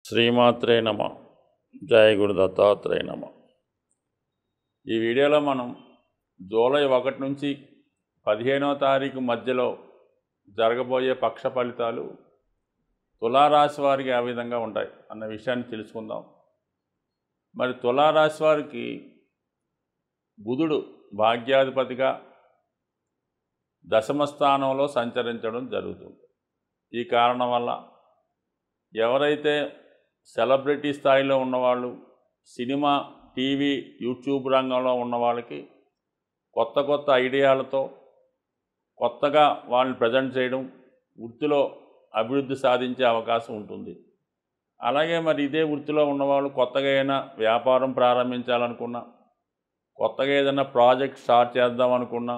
శ్రీమాత్రే నమ. జయ గురు దత్తాత్రేయ నమ. ఈ వీడియోలో మనం జూలై 1 నుంచి 15వ తారీఖు మధ్యలో జరగబోయే పక్ష ఫలితాలు తులారాశి వారికి ఏ విధంగా ఉంటాయి అన్న విషయాన్ని తెలుసుకుందాం. మరి తులారాశి వారికి బుధుడు భాగ్యాధిపతిగా దశమ స్థానంలో సంచరించడం జరుగుతుంది. ఈ కారణం వల్ల ఎవరైతే సెలబ్రిటీ స్థాయిలో ఉన్నవాళ్ళు, సినిమా, టీవీ, యూట్యూబ్ రంగంలో ఉన్న వాళ్ళకి కొత్త ఐడియాలతో కొత్తగా వాళ్ళని ప్రజెంట్ చేయడం, వృత్తిలో అభివృద్ధి సాధించే అవకాశం ఉంటుంది. అలాగే మరి ఇదే వృత్తిలో ఉన్నవాళ్ళు కొత్తగా ఏదైనా వ్యాపారం ప్రారంభించాలనుకున్నా, కొత్తగా ఏదైనా ప్రాజెక్ట్ స్టార్ట్ చేద్దామనుకున్నా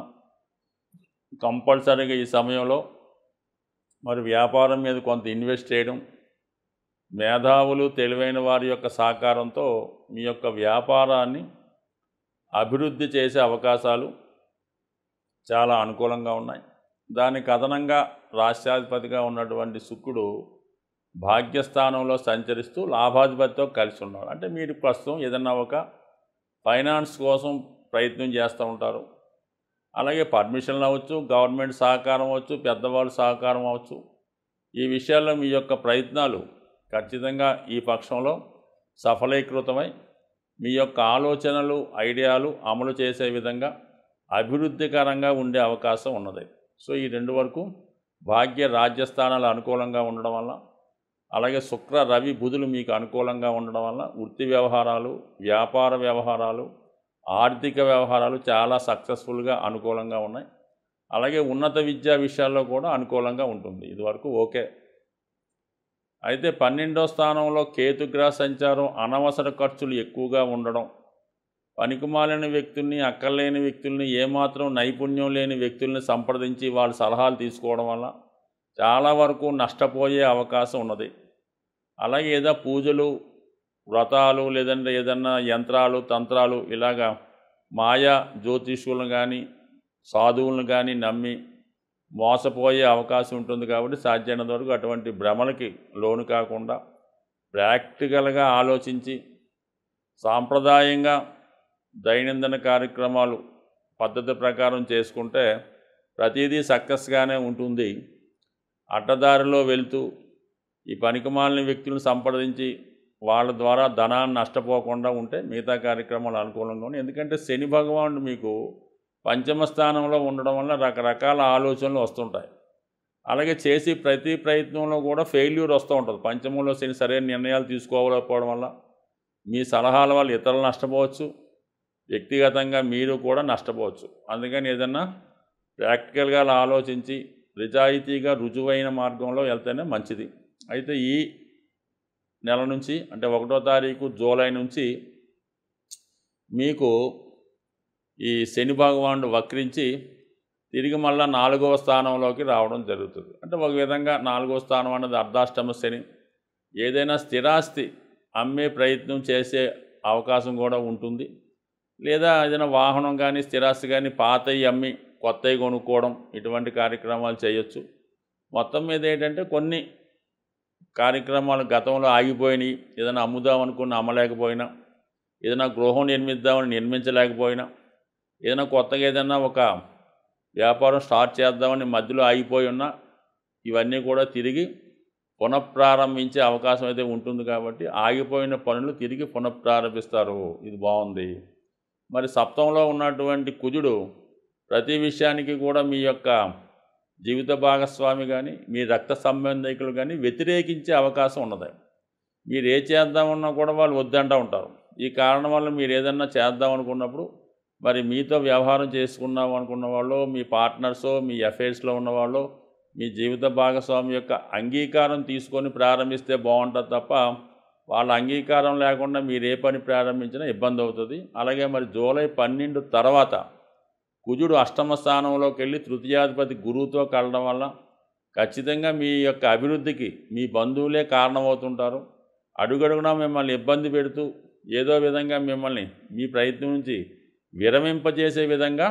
కంపల్సరీగా ఈ సమయంలో మరి వ్యాపారం మీద కొంత ఇన్వెస్ట్ చేయడం, మేధావులు తెలివైన వారి యొక్క సహకారంతో మీ యొక్క వ్యాపారాన్ని అభివృద్ధి చేసే అవకాశాలు చాలా అనుకూలంగా ఉన్నాయి. దానికి అదనంగా రాష్ట్రాధిపతిగా ఉన్నటువంటి శుక్రుడు భాగ్యస్థానంలో సంచరిస్తూ లాభాధిపతితో కలిసి ఉన్నాడు. అంటే మీరు ప్రస్తుతం ఏదన్నా ఒక ఫైనాన్స్ కోసం ప్రయత్నం చేస్తూ ఉంటారు. అలాగే పర్మిషన్లు అవ్వచ్చు, గవర్నమెంట్ సహకారం అవ్వచ్చు, పెద్దవాళ్ళు సహకారం అవ్వచ్చు. ఈ విషయాల్లో మీ యొక్క ప్రయత్నాలు ఖచ్చితంగా ఈ పక్షంలో సఫలీకృతమై మీ యొక్క ఆలోచనలు, ఐడియాలు అమలు చేసే విధంగా అభివృద్ధికరంగా ఉండే అవకాశం ఉన్నది. సో ఈ 2 వరకు భాగ్య రాజ్యస్థానాలు అనుకూలంగా ఉండడం వల్ల, అలాగే శుక్ర, రవి, బుధులు మీకు అనుకూలంగా ఉండడం వల్ల వృత్తి వ్యవహారాలు, వ్యాపార వ్యవహారాలు, ఆర్థిక వ్యవహారాలు చాలా సక్సెస్ఫుల్గా అనుకూలంగా ఉన్నాయి. అలాగే ఉన్నత విద్యా విషయాల్లో కూడా అనుకూలంగా ఉంటుంది. ఇదివరకు ఓకే. అయితే 12వ స్థానంలో కేతుగ్రహ సంచారం అనవసర ఖర్చులు ఎక్కువగా ఉండడం, పనికిమాలిన వ్యక్తుల్ని, అక్కర్లేని వ్యక్తుల్ని, ఏమాత్రం నైపుణ్యం లేని వ్యక్తుల్ని సంప్రదించి వాళ్ళ సలహాలు తీసుకోవడం వల్ల చాలా వరకు నష్టపోయే అవకాశం ఉన్నది. అలాగే ఏదో పూజలు, వ్రతాలు, లేదంటే ఏదన్నా యంత్రాలు, తంత్రాలు, ఇలాగా మాయా జ్యోతిష్యులను కానీ సాధువులను కానీ నమ్మి మోసపోయే అవకాశం ఉంటుంది. కాబట్టి సాధ్యమైనంత వరకు అటువంటి భ్రమలకి లోను కాకుండా ప్రాక్టికల్గా ఆలోచించి సాంప్రదాయంగా దైనందిన కార్యక్రమాలు పద్ధతి ప్రకారం చేసుకుంటే ప్రతిదీ సక్సెస్గానే ఉంటుంది. అడ్డదారిలో వెళ్తూ ఈ పనికిమాలిన వ్యక్తులను సంప్రదించి వాళ్ళ ద్వారా ధనాన్ని నష్టపోకుండా ఉంటే మిగతా కార్యక్రమాలు అనుకూలంగా ఉన్నాయి. ఎందుకంటే శని భగవానుడు మీకు పంచమ స్థానంలో ఉండడం వల్ల రకరకాల ఆలోచనలు వస్తుంటాయి. అలాగే చేసి ప్రతి ప్రయత్నంలో కూడా ఫెయిల్యూర్ వస్తూ ఉంటుంది. పంచమంలో శని సరైన నిర్ణయాలు తీసుకోకపోవడం వల్ల మీ సలహాల వల్ల ఇతరులు నష్టపోవచ్చు, వ్యక్తిగతంగా మీరు కూడా నష్టపోవచ్చు. అందుకని ఏదన్నా ప్రాక్టికల్గా ఆలోచించి నిజాయితీగా రుజువైన మార్గంలో వెళ్తేనే మంచిది. అయితే ఈ నెల నుంచి అంటే 1వ తారీఖు జూలై నుంచి మీకు ఈ శని భగవానుడు వక్రించి తిరిగి మళ్ళీ 4వ స్థానంలోకి రావడం జరుగుతుంది. అంటే ఒక విధంగా 4వ స్థానం అన్నది అర్ధాష్టమ శని. ఏదైనా స్థిరాస్తి అమ్మే ప్రయత్నం చేసే అవకాశం కూడా ఉంటుంది. లేదా ఏదైనా వాహనం కానీ స్థిరాస్తి కానీ పాతవి అమ్మి కొత్తవి కొనుక్కోవడం, ఇటువంటి కార్యక్రమాలు చేయొచ్చు. మొత్తం మీద ఏంటంటే కొన్ని కార్యక్రమాలు గతంలో ఆగిపోయినాయి, ఏదైనా అమ్ముదామనుకుని అమ్మలేకపోయినా, ఏదైనా గృహం నిర్మిద్దామని నిర్మించలేకపోయినా, ఏదైనా కొత్తగా ఏదైనా ఒక వ్యాపారం స్టార్ట్ చేద్దామని మధ్యలో ఆగిపోయి ఉన్నా ఇవన్నీ కూడా తిరిగి పునఃప్రారంభించే అవకాశం అయితే ఉంటుంది. కాబట్టి ఆగిపోయిన పనులు తిరిగి పునఃప్రారంభిస్తారు. ఇది బాగుంది. మరి సప్తమంలో ఉన్నటువంటి కుజుడు ప్రతి విషయానికి కూడా మీ యొక్క జీవిత భాగస్వామి కానీ మీ రక్త సంబంధికులు కానీ వ్యతిరేకించే అవకాశం ఉన్నది. మీరు ఏ చేద్దామన్నా కూడా వాళ్ళు వద్దంటూ ఉంటారు. ఈ కారణం వల్ల మీరు ఏదన్నా చేద్దాం అనుకున్నప్పుడు మరి మీతో వ్యవహారం చేసుకున్నాం అనుకున్న వాళ్ళు, మీ పార్ట్నర్సో, మీ అఫైర్స్లో ఉన్నవాళ్ళు మీ జీవిత భాగస్వామి యొక్క అంగీకారం తీసుకొని ప్రారంభిస్తే బాగుంటుంది తప్ప వాళ్ళ అంగీకారం లేకుండా మీరు ఏ పని ప్రారంభించినా ఇబ్బంది అవుతుంది. అలాగే మరి జూలై 12 తర్వాత కుజుడు అష్టమ స్థానంలోకి వెళ్ళి తృతీయాధిపతి గురువుతో కలడం వల్ల ఖచ్చితంగా మీ యొక్క అభివృద్ధికి మీ బంధువులే కారణమవుతుంటారు. అడుగడుగునా మిమ్మల్ని ఇబ్బంది పెడుతూ ఏదో విధంగా మిమ్మల్ని మీ ప్రయత్నం నుంచి విరమింపజేసే విధంగా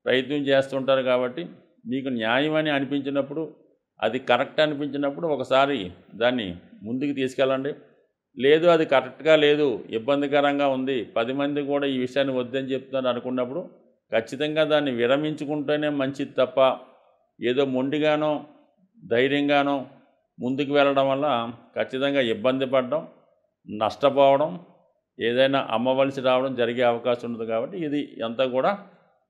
ప్రయత్నం చేస్తుంటారు. కాబట్టి మీకు న్యాయం అని అనిపించినప్పుడు, అది కరెక్ట్ అనిపించినప్పుడు ఒకసారి దాన్ని ముందుకు తీసుకెళ్ళండి. లేదు అది కరెక్ట్గా లేదు, ఇబ్బందికరంగా ఉంది, 10 మంది కూడా ఈ విషయాన్ని వద్దని చెప్తున్నారు అనుకున్నప్పుడు ఖచ్చితంగా దాన్ని విరమించుకుంటేనే మంచిది తప్ప ఏదో మొండిగానో ధైర్యంగానో ముందుకు వెళ్ళడం వల్ల ఖచ్చితంగా ఇబ్బంది పడడం, నష్టపోవడం, ఏదైనా అమ్మవలసి రావడం జరిగే అవకాశం ఉంటుంది. కాబట్టి ఇది అంతా కూడా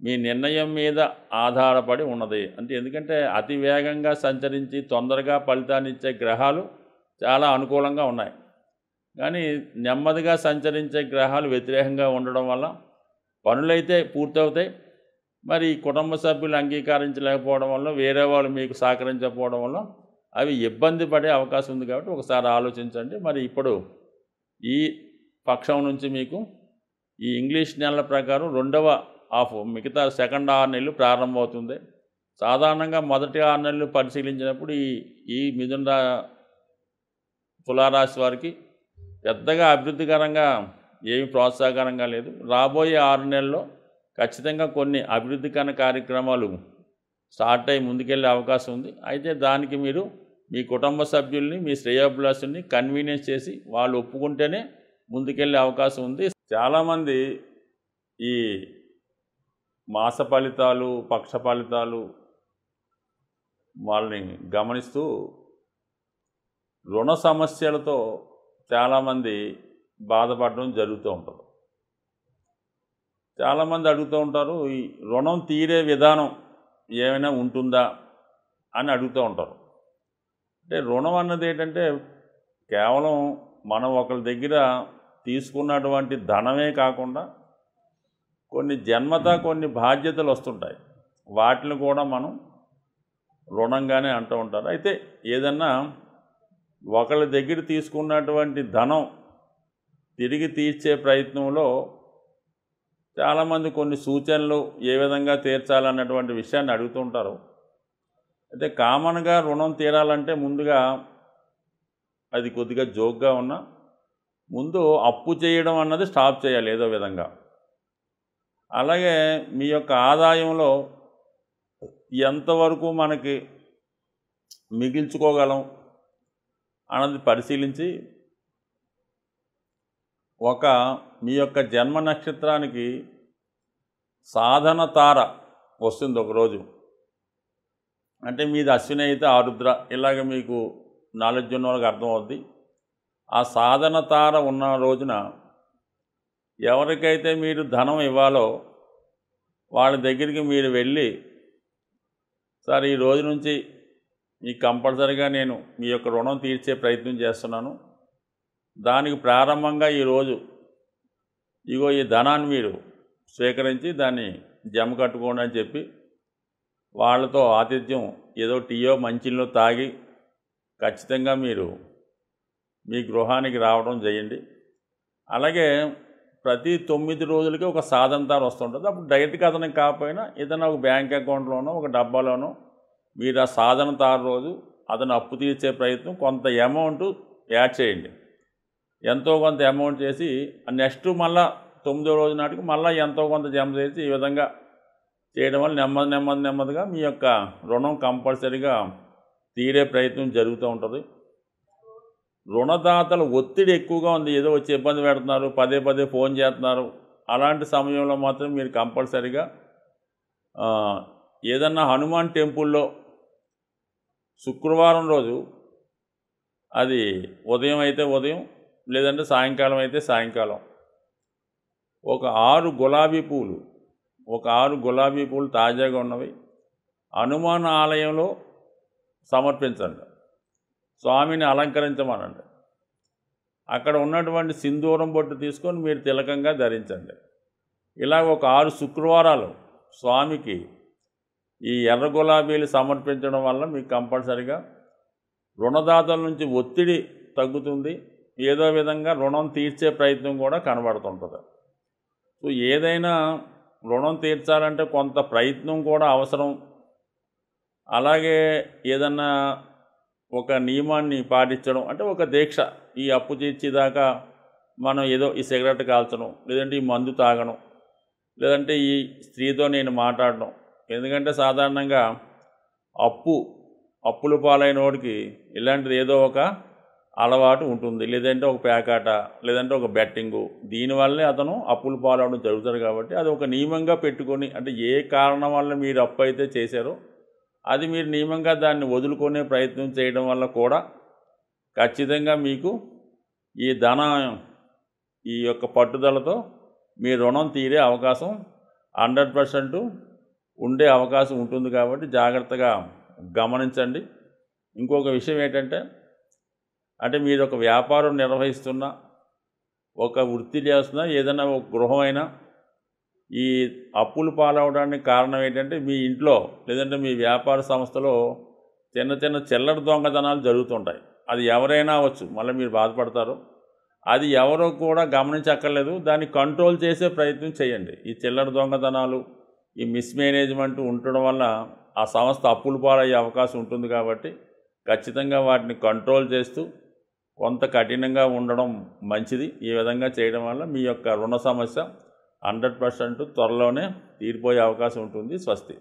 మీ నిర్ణయం మీద ఆధారపడి ఉన్నది. అంటే ఎందుకంటే అతి వేగంగా సంచరించి తొందరగా ఫలితాన్ని ఇచ్చే గ్రహాలు చాలా అనుకూలంగా ఉన్నాయి. కానీ నెమ్మదిగా సంచరించే గ్రహాలు వ్యతిరేకంగా ఉండడం వల్ల పనులైతే పూర్తవుతాయి. మరి కుటుంబ సభ్యులు అంగీకరించలేకపోవడం వల్ల, వేరే వాళ్ళు మీకు సహకరించకపోవడం వల్ల అవి ఇబ్బంది పడే అవకాశం ఉంది. కాబట్టి ఒకసారి ఆలోచించండి. మరి ఇప్పుడు ఈ పక్షం నుంచి మీకు ఈ ఇంగ్లీష్ నెలల ప్రకారం రెండవ హాఫ్, మిగతా సెకండ్ 6 నెలలు ప్రారంభమవుతుంది. సాధారణంగా మొదటి 6 నెలలు పరిశీలించినప్పుడు ఈ మిథున తులారాశి వారికి పెద్దగా అభివృద్ధికరంగా ఏమి ప్రోత్సాహకరంగా లేదు. రాబోయే 6 నెలల్లో ఖచ్చితంగా కొన్ని అభివృద్ధికర కార్యక్రమాలు స్టార్ట్ అయ్యి ముందుకెళ్ళే అవకాశం ఉంది. అయితే దానికి మీరు మీ కుటుంబ సభ్యుల్ని, మీ శ్రేయోభిలాషుల్ని కన్వీనియన్స్ చేసి వాళ్ళు ఒప్పుకుంటేనే ముందుకెళ్ళే అవకాశం ఉంది. చాలామంది ఈ మాస ఫలితాలు, పక్ష ఫలితాలు వాళ్ళని గమనిస్తూ రుణ సమస్యలతో చాలామంది బాధపడడం జరుగుతూ ఉంటుంది. చాలామంది అడుగుతూ ఉంటారు, ఈ రుణం తీరే విధానం ఏమైనా ఉంటుందా అని అడుగుతూ ఉంటారు. అంటే రుణం అన్నది ఏంటంటే కేవలం మనం ఒకరి దగ్గర తీసుకున్నటువంటి ధనమే కాకుండా కొన్ని జన్మతా కొన్ని బాధ్యతలు వస్తుంటాయి. వాటిని కూడా మనం రుణంగానే అంటూ ఉంటారు. అయితే ఏదన్నా ఒకళ్ళ దగ్గర తీసుకున్నటువంటి ధనం తిరిగి తీర్చే ప్రయత్నంలో చాలామంది కొన్ని సూచనలు ఏ విధంగా తీర్చాలన్నటువంటి విషయాన్ని అడుగుతూ ఉంటారు. అయితే కామన్గా రుణం తీరాలంటే ముందుగా అది కొద్దిగా జోక్గా ఉన్నా ముందు అప్పు చేయడం అన్నది స్టాప్ చేయాలి ఏదో విధంగా. అలాగే మీ యొక్క ఆదాయంలో ఎంతవరకు మనకి మిగిల్చుకోగలం అన్నది పరిశీలించి మీ యొక్క జన్మ నక్షత్రానికి సాధన తార వస్తుంది ఒకరోజు. అంటే మీది అశ్విని అయితే ఆరుద్ర, ఇలాగ మీకు నాలెడ్జ్ ఉన్న వాళ్ళకి అర్థమవుద్ది. ఆ సాధన తార ఉన్న రోజున ఎవరికైతే మీరు ధనం ఇవ్వాలో వాళ్ళ దగ్గరికి మీరు వెళ్ళి, సార్ ఈ రోజు నుంచి మీకు కంపల్సరీగా నేను మీ యొక్క రుణం తీర్చే ప్రయత్నం చేస్తున్నాను, దానికి ప్రారంభంగా ఈరోజు ఇగో ఈ ధనాన్ని మీరు స్వీకరించి దాన్ని జమ కట్టుకోండి అని చెప్పి వాళ్ళతో ఆతిథ్యం ఏదో టీయో మంచిలో తాగి ఖచ్చితంగా మీరు మీ గృహానికి రావడం చేయండి. అలాగే ప్రతి 9 రోజులకి ఒక సాధన తార వస్తుంటుంది. అప్పుడు డైరెక్ట్గా అతనికి కాకపోయినా ఏదైనా ఒక బ్యాంక్ అకౌంట్లోనో ఒక డబ్బాలోనో మీరు ఆ సాధన తార రోజు అతను అప్పు తీర్చే ప్రయత్నం కొంత అమౌంట్ యాడ్ చేయండి. ఎంతో కొంత అమౌంట్ చేసి నెక్స్ట్ మళ్ళీ 9వ రోజు నాటికి మళ్ళీ ఎంతో కొంత జమ చేసి ఈ విధంగా చేయడం వల్ల నెమ్మదిగా మీ యొక్క రుణం కంపల్సరీగా తీరే ప్రయత్నం జరుగుతూ ఉంటుంది. రుణదాతల ఒత్తిడి ఎక్కువగా ఉంది, ఏదో వచ్చి ఇబ్బంది పెడుతున్నారు, పదే ఫోన్ చేస్తున్నారు. అలాంటి సమయంలో మాత్రం మీరు కంపల్సరీగా ఏదన్నా హనుమాన్ టెంపుల్లో శుక్రవారం రోజు, అది ఉదయం అయితే ఉదయం లేదంటే సాయంకాలం అయితే సాయంకాలం, ఒక 6 గులాబీ పూలు తాజాగా ఉన్నవి హనుమాన్ ఆలయంలో సమర్పించండి. స్వామిని అలంకరించమనండి. అక్కడ ఉన్నటువంటి సింధూరం బొట్టు తీసుకొని మీరు తిలకంగా ధరించండి. ఇలా ఒక 6 శుక్రవారాలు స్వామికి ఈ ఎర్ర గులాబీలు సమర్పించడం వల్ల మీకు కంపల్సరిగా రుణదాతల నుంచి ఒత్తిడి తగ్గుతుంది. ఏదో విధంగా రుణం తీర్చే ప్రయత్నం కూడా కనబడుతుంటుంది. సో ఏదైనా రుణం తీర్చాలంటే కొంత ప్రయత్నం కూడా అవసరం. అలాగే ఏదన్నా ఒక నియమాన్ని పాటించడం, అంటే ఒక దీక్ష, ఈ అప్పు తీర్చేదాకా మనం ఏదో ఈ సిగరెట్ కాల్చడం, లేదంటే ఈ మందు తాగడం, లేదంటే ఈ స్త్రీతో నేను మాట్లాడడం. ఎందుకంటే సాధారణంగా అప్పుల పాలైన వాడికి ఇలాంటిది ఏదో ఒక అలవాటు ఉంటుంది, లేదంటే ఒక పేకాట, లేదంటే ఒక బెట్టింగు. దీనివల్లే అతను అప్పుల పాలవడం జరుగుతుంది. కాబట్టి అది ఒక నియమంగా పెట్టుకొని, అంటే ఏ కారణం వల్ల మీరు అప్పు అయితే చేశారో అది మీరు నియమంగా దాన్ని వదులుకునే ప్రయత్నం చేయడం వల్ల కూడా ఖచ్చితంగా మీకు ఈ ఈ యొక్క పట్టుదలతో మీ రుణం తీరే అవకాశం 100% ఉండే అవకాశం ఉంటుంది. కాబట్టి జాగ్రత్తగా గమనించండి. ఇంకొక విషయం ఏంటంటే, అంటే మీరు ఒక వ్యాపారం నిర్వహిస్తున్నా, ఒక వృత్తి చేస్తున్నా, ఏదైనా ఒక గృహమైనా ఈ అప్పులు పాలవడానికి కారణం ఏంటంటే, మీ ఇంట్లో లేదంటే మీ వ్యాపార సంస్థలో చిన్న చిన్న చిల్లర దొంగతనాలు జరుగుతుంటాయి. అది ఎవరైనా అవ్వచ్చు, మళ్ళీ మీరు బాధపడతారు. అది ఎవరో కూడా గమనించక్కర్లేదు, దాన్ని కంట్రోల్ చేసే ప్రయత్నం చేయండి. ఈ చిల్లర దొంగతనాలు, ఈ మిస్మేనేజ్మెంట్ ఉండడం వల్ల ఆ సంస్థ అప్పులు పాలయ్యే అవకాశం ఉంటుంది. కాబట్టి ఖచ్చితంగా వాటిని కంట్రోల్ చేస్తూ కొంత కఠినంగా ఉండడం మంచిది. ఈ విధంగా చేయడం వల్ల మీ యొక్క రుణ సమస్య 100% త్వరలోనే తీరిపోయే అవకాశం ఉంటుంది. స్వస్తి.